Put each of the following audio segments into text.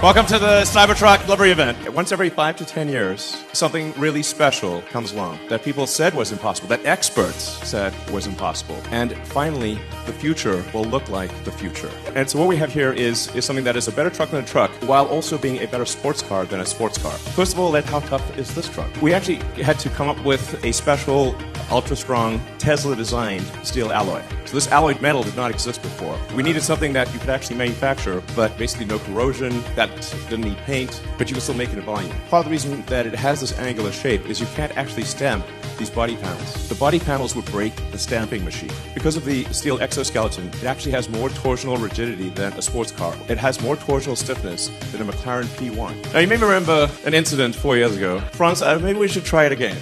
Welcome to the Cybertruck delivery event. Once every 5 to 10 years, something really special comes along that people said was impossible, that experts said was impossible. And finally, the future will look like the future. And so what we have here is something that is a better truck than a truck, while also being a better sports car than a sports car. First of all, how tough is this truck? We actually had to come up with a special, ultra-strong, Tesla-designed steel alloy. So this alloy metal did not exist before. We needed something that you could actually manufacture, but basically no corrosion, that didn't need paint, but you can still make it in volume. Part of the reason that it has this angular shape is you can't actually stamp these body panels. The body panels would break the stamping machine. Because of the steel exoskeleton, it actually has more torsional rigidity than a sports car. It has more torsional stiffness than a McLaren P1. Now, you may remember an incident 4 years ago. Franz, maybe we should try it again.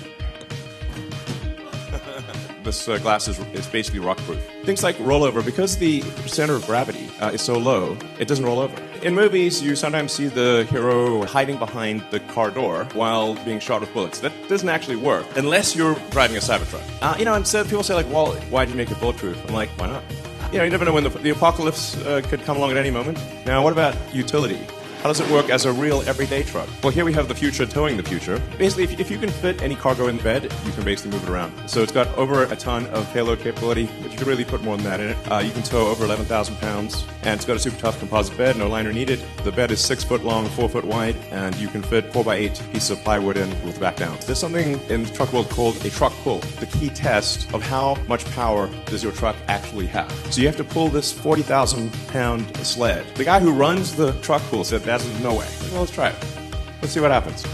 This glass is basically rock-proof. Things like rollover, because the center of gravity is so low, it doesn't roll over. In movies, you sometimes see the hero hiding behind the car door while being shot with bullets. That doesn't actually work unless you're driving a Cybertruck. Instead people say, like, well, why'd you make it bulletproof? I'm like, why not? You never know when the apocalypse could come along at any moment. Now, what about utility? How does it work as a real everyday truck? Well, here we have the future towing the future. Basically, if you can fit any cargo in the bed, you can basically move it around. So it's got over a ton of payload capability, but you can really put more than that in it. You can tow over 11,000 pounds, and it's got a super tough composite bed, no liner needed. The bed is 6 foot long, 4 foot wide, and you can fit 4x8 pieces of plywood in with the back down. There's something in the truck world called a truck pull, the key test of how much power does your truck actually have. So you have to pull this 40,000 pound sled. The guy who runs the truck pull said, "That's no way." Well, let's try it. Let's see what happens.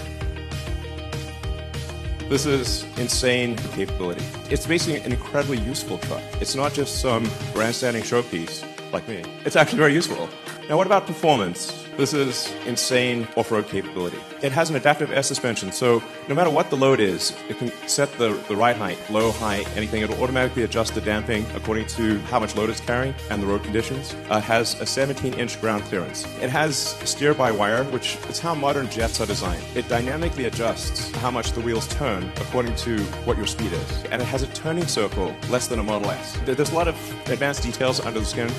This is insane capability. It's basically an incredibly useful truck. It's not just some grandstanding showpiece like me. It's actually very useful. Now, what about performance? This is insane off-road capability. It has an adaptive air suspension, so no matter what the load is, it can set the ride height, low, high, anything. It'll automatically adjust the damping according to how much load it's carrying and the road conditions. It has a 17-inch ground clearance. It has steer-by-wire, which is how modern jets are designed. It dynamically adjusts how much the wheels turn according to what your speed is. And it has a turning circle less than a Model S. There's a lot of advanced details under the skin.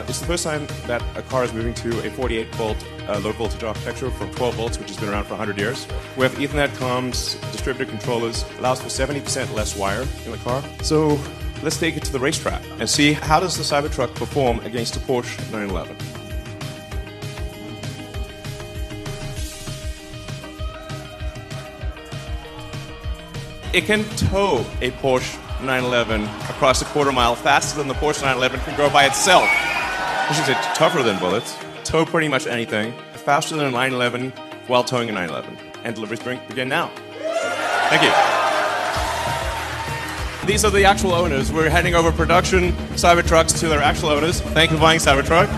It's the first time that a car is moving to a 48-volt low voltage architecture from 12 volts, which has been around for 100 years. We have Ethernet comms, distributed controllers, allows for 70% less wire in the car. So let's take it to the racetrack and see how does the Cybertruck perform against a Porsche 911. It can tow a Porsche 911 across a quarter mile faster than the Porsche 911 can go by itself. I should say tougher than bullets. Tow pretty much anything, faster than a 911 while towing a 911. And deliveries begin now. Thank you. These are the actual owners. We're handing over production Cybertrucks to their actual owners. Thank you for buying Cybertruck.